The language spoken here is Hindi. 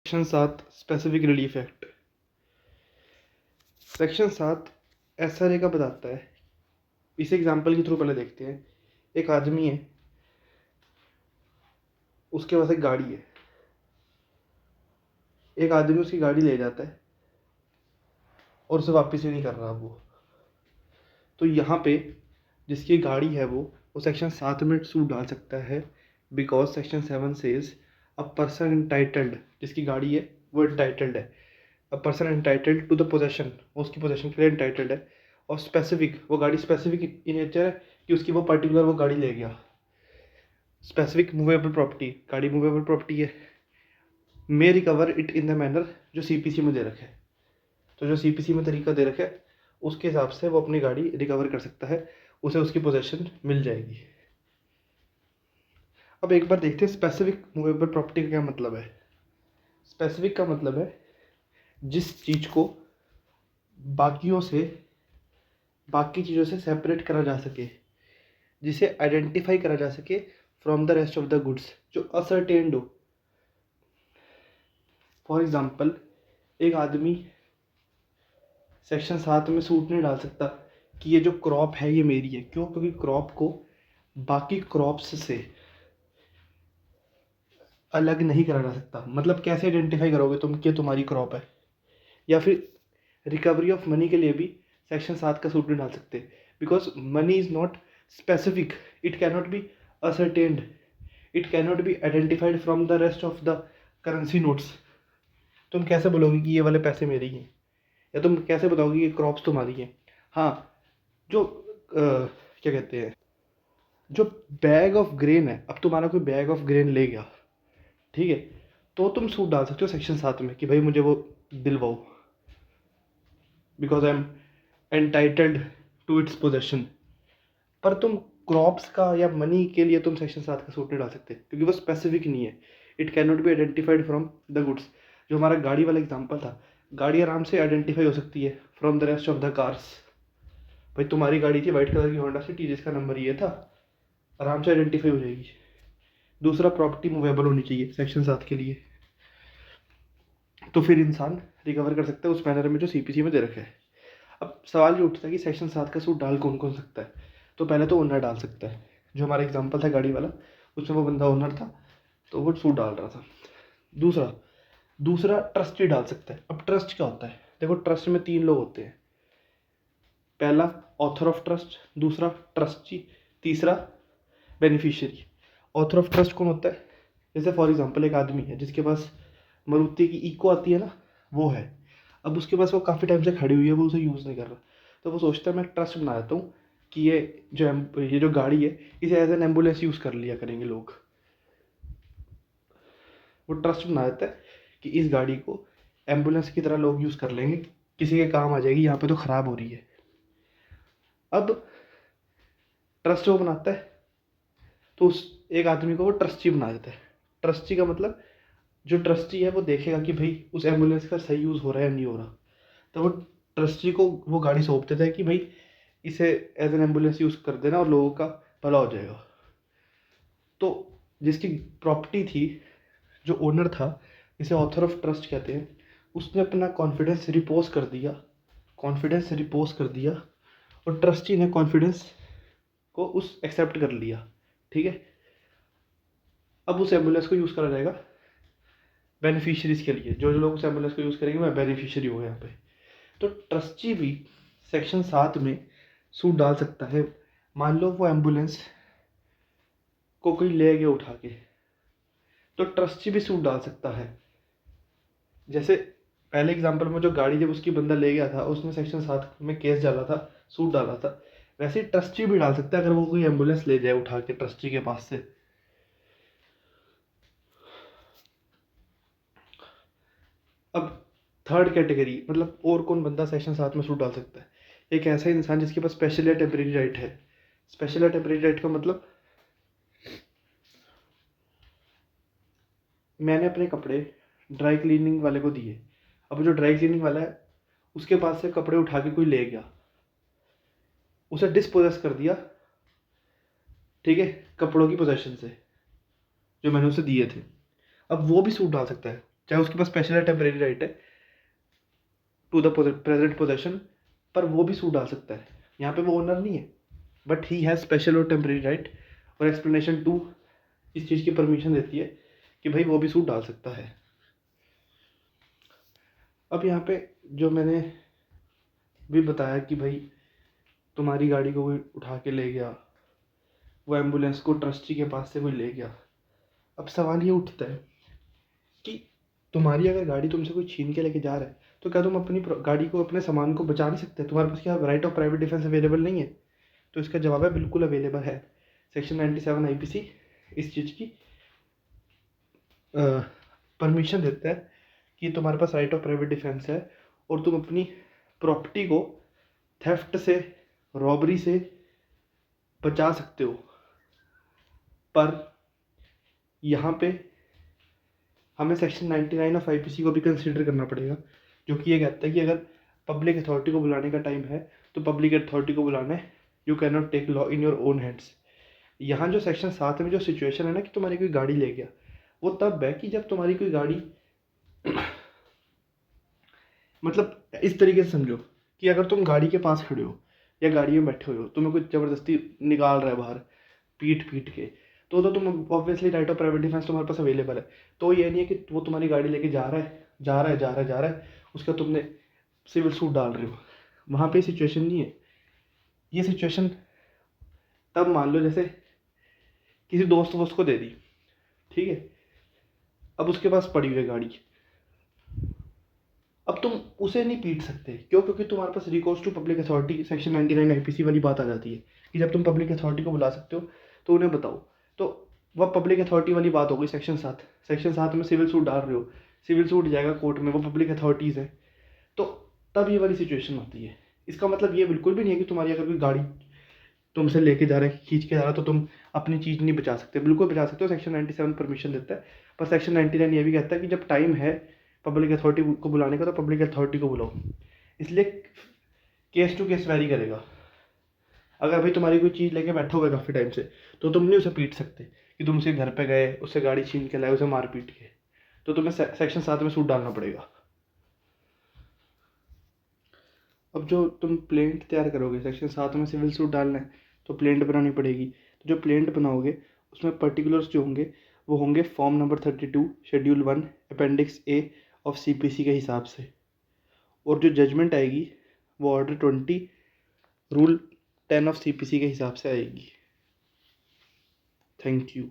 Section 7 specific relief act. Section 7 SRA का बताता है। इस एग्जांपल के थ्रू पहले देखते हैं। एक आदमी है, उसके पास एक गाड़ी है। एक आदमी उसकी गाड़ी ले जाता है और उसे वापस ही नहीं कर रहा वो। तो यहाँ पे जिसकी गाड़ी है वो सेक्शन 7 में सूट डाल सकता है, because section 7 says a person entitled, जिसकी गाड़ी है वो एंटाइटल्ड है। A person entitled to the possession, उसकी पोजेशन के लिए एंटाइटल्ड है। और स्पेसिफिक, वो गाड़ी स्पेसिफिक इन नेचर है कि उसकी वो पर्टिकुलर वो गाड़ी ले गया। स्पेसिफिक मूवेबल प्रॉपर्टी, गाड़ी मूवेबल प्रॉपर्टी है। May recover it in the manner जो सीपीसी में दे रखे है। तो जो सीपीसी में तरीका दे रखे है उसके हिसाब से वो अपनी गाड़ी रिकवर कर सकता है, उसे उसकी पोजेशन मिल जाएगी। अब एक बार देखते हैं स्पेसिफिक मूवेबल प्रॉपर्टी का क्या मतलब है। स्पेसिफिक का मतलब है जिस चीज़ को बाकियों से, बाकी चीज़ों से सेपरेट करा जा सके, जिसे आइडेंटिफाई करा जा सके from the rest of the goods, जो असर्टेन्ड हो। फॉर एग्जाम्पल, एक आदमी सेक्शन 7 में सूट नहीं डाल सकता कि ये जो क्रॉप है ये मेरी है। क्यों? क्योंकि क्रॉप को बाकी क्रॉप्स से अलग नहीं करा जा सकता। मतलब कैसे आइडेंटिफाई करोगे तुम कि तुम्हारी क्रॉप है? या फिर रिकवरी ऑफ मनी के लिए भी सेक्शन 7 का सूट नहीं डाल सकते, because money is not specific, it cannot be ascertained, it cannot be identified from the rest of the currency notes. तुम कैसे बोलोगे कि ये वाले पैसे मेरे ही हैं, या तुम कैसे बताओगे कि क्रॉप्स तुम्हारी हैं? हाँ, जो क्या कहते हैं, जो बैग ऑफ ग्रेन है, अब तुम्हारा कोई बैग ऑफ ग्रेन ले गया, ठीक है, तो तुम सूट डाल सकते हो सेक्शन 7 में कि भाई मुझे वो दिलवाओ, because I am entitled to its possession. पर तुम क्रॉप्स का या मनी के लिए तुम सेक्शन 7 का सूट नहीं डाल सकते, क्योंकि वो स्पेसिफिक नहीं है। It can not be identified from the goods. जो हमारा गाड़ी वाला एग्जांपल था, गाड़ी आराम से आइडेंटिफाई हो सकती है from the rest of the cars. भाई तुम्हारी गाड़ी थी वाइट कलर की होंडा सिटी, जिसका नंबर ये था, आराम से आइडेंटिफाई हो जाएगी। दूसरा, प्रॉपर्टी मूवेबल होनी चाहिए सेक्शन 7 के लिए, तो फिर इंसान रिकवर कर सकता है उस मैनर में जो सीपीसी में दे रखा है। अब सवाल ये उठता है कि सेक्शन 7 का सूट डाल कौन कौन सकता है? तो पहले तो ओनर डाल सकता है। जो हमारा एग्जांपल था गाड़ी वाला, उसमें वो बंदा ओनर था तो वो सूट डाल रहा था। दूसरा ट्रस्टी डाल सकता है। अब ट्रस्ट क्या होता है? देखो, ट्रस्ट में 3 लोग होते हैं। पहला ऑथर ऑफ ट्रस्ट, दूसरा ट्रस्टी, तीसरा बेनिफिशियरी। ऑथर ऑफ ट्रस्ट कौन होता है? जैसे फॉर एग्जांपल एक आदमी है जिसके पास मारुति की इको आती है ना, वो है। अब उसके पास वो काफ़ी टाइम से खड़ी हुई है, वो उसे यूज़ नहीं कर रहा, तो वो सोचता है मैं ट्रस्ट बना देता हूँ कि ये जो गाड़ी है इसे एज एन एम्बुलेंस यूज़ कर लिया करेंगे लोग। वो ट्रस्ट बना देता है कि इस गाड़ी को एम्बुलेंस की तरह लोग यूज़ कर लेंगे, किसी के काम आ जाएगी, यहाँ पे तो ख़राब हो रही है। अब ट्रस्ट वो बनाता है तो उस एक आदमी को वो ट्रस्टी बना देता है। ट्रस्टी का मतलब, जो ट्रस्टी है वो देखेगा कि भाई उस एम्बुलेंस का सही यूज़ हो रहा है या नहीं हो रहा, तो वो ट्रस्टी को वो गाड़ी सौंप देता है कि भाई इसे एज एन एम्बुलेंस यूज़ कर देना और लोगों का भला हो जाएगा। तो जिसकी प्रॉपर्टी थी, जो ओनर था, इसे ऑथर ऑफ ट्रस्ट कहते हैं, उसने अपना कॉन्फिडेंस रिपोज कर दिया, और ट्रस्टी ने कॉन्फिडेंस को उस एक्सेप्ट कर लिया। ठीक है, अब उस एम्बुलेंस को यूज़ करा जाएगा बेनिफिशियरीज के लिए। जो जो लोग उस एम्बुलेंस को यूज़ करेंगे वह बेनिफिशियरी होगा यहाँ पे। तो ट्रस्टी भी सेक्शन 7 में सूट डाल सकता है। मान लो वो एम्बुलेंस को कोई ले गया उठा के, तो ट्रस्टी भी सूट डाल सकता है। जैसे पहले एग्जांपल में जो गाड़ी जब उसकी बंदा ले गया था, उसने सेक्शन 7 में केस डाला था, सूट डाला था, वैसे ही ट्रस्टी भी डाल सकता है अगर वो कोई एम्बुलेंस ले जाए उठा के ट्रस्टी के पास से। अब थर्ड कैटेगरी, मतलब और कौन बंदा सेक्शन 7 में सूट डाल सकता है? एक ऐसा इंसान जिसके पास स्पेशल या टेम्परेरी राइट है। स्पेशल या टेम्परेरी राइट का मतलब, मैंने अपने कपड़े ड्राई क्लीनिंग वाले को दिए। अब जो ड्राई क्लीनिंग वाला है उसके पास से कपड़े उठा के कोई ले गया, उसे डिस्पोजेस कर दिया, ठीक है, कपड़ों की पोजेशन से जो मैंने उसे दिए थे। अब वो भी सूट डाल सकता है। चाहे उसके पास स्पेशल या टेम्परेरी राइट है टू द प्रेजेंट पोजेशन, पर वो भी सूट डाल सकता है। यहाँ पे वो ओनर नहीं है, बट ही हैज़ स्पेशल और टेम्परेरी राइट, और एक्सप्लेनेशन 2 इस चीज़ की परमिशन देती है कि भाई वो भी सूट डाल सकता है। अब यहाँ पे जो मैंने भी बताया कि भाई तुम्हारी गाड़ी को कोई उठा के ले गया, वो एम्बुलेंस को ट्रस्टी के पास से कोई ले गया, अब सवाल ये उठता है कि तुम्हारी अगर गाड़ी तुमसे कोई छीन के लेके जा रहा है तो क्या तुम अपनी गाड़ी को, अपने सामान को बचा नहीं सकते? तुम्हारे पास क्या right of private defence available नहीं है? तो इसका जवाब है बिल्कुल अवेलेबल है। सेक्शन 97 आईपीसी इस चीज़ की परमिशन देता है कि तुम्हारे पास राइट ऑफ प्राइवेट डिफेंस है और तुम अपनी प्रॉपर्टी को थेफ्ट से, रॉबरी से बचा सकते हो। पर यहाँ पे हमें सेक्शन 99 ऑफ आईपीसी को भी कंसीडर करना पड़ेगा, जो कि ये कहता है कि अगर पब्लिक अथॉरिटी को बुलाने का टाइम है तो पब्लिक अथॉरिटी को बुलाना है, you can not take law in your own hands. यहाँ जो सेक्शन 7 में जो सिचुएशन है ना कि तुम्हारी कोई गाड़ी ले गया, वो तब है कि जब तुम्हारी कोई गाड़ी मतलब इस तरीके से समझो कि अगर तुम गाड़ी के पास खड़े हो या गाड़ी में बैठे हुए हो, तुम्हें कुछ ज़बरदस्ती निकाल रहा है बाहर पीट पीट के, तो तुम obviously right of private defence तुम्हारे पास अवेलेबल है। तो ये नहीं है कि वो तुम्हारी गाड़ी लेके जा रहा है जा रहा है जा रहा है जा रहा है, उसका तुमने सिविल सूट डाल रहे हो। वहाँ पे सिचुएशन नहीं है। ये सिचुएशन तब मान लो जैसे किसी दोस्त वोस्त को दे दी, ठीक है, अब उसके पास पड़ी हुई है गाड़ी, अब तुम उसे नहीं पीट सकते। क्यों? क्योंकि तुम्हारे पास recourse to public authority section 99 IPC वाली बात आ जाती है कि जब तुम पब्लिक अथॉरिटी को बुला सकते हो तो उन्हें बताओ। तो वह पब्लिक अथॉरिटी वाली बात हो गई। सेक्शन 7 में सिविल सूट डाल रहे हो, सिविल सूट जाएगा कोर्ट में, वो पब्लिक अथॉरिटीज़ है, तो तब ये वाली सिचुएशन होती है। इसका मतलब ये बिल्कुल भी नहीं है कि तुम्हारी अगर कोई गाड़ी तुमसे लेके जा रहा है, खींच के जा रहा है, तो तुम अपनी चीज़ नहीं बचा सकते। बिल्कुल बचा सकते हो, सेक्शन 97 परमिशन देता है। पर सेक्शन 99 ये भी कहता है कि जब टाइम है पब्लिक अथॉरिटी को बुलाने का तो पब्लिक अथॉरिटी को बुलाओ। इसलिए केस टू केस वैरी करेगा। अगर भाई तुम्हारी कोई चीज़ लेके बैठा हुआ है काफ़ी टाइम से, तो तुम नहीं उसे पीट सकते कि तुम उसके घर पे गए, उससे गाड़ी छीन के लाए, उसे मार पीट के, तो तुम्हें सेक्शन 7 में सूट डालना पड़ेगा। अब जो तुम प्लेंट तैयार करोगे, सेक्शन 7 में सिविल सूट डालना है तो प्लेंट बनानी पड़ेगी। तो जो प्लेंट बनाओगे उसमें पर्टिकुलर्स जो होंगे वो होंगे form number 32 schedule 1 appendix A of CPC के हिसाब से, और जो जजमेंट आएगी वो ऑर्डर 20 रूल 10 ऑफ सीपीसी के हिसाब से आएगी। Thank you.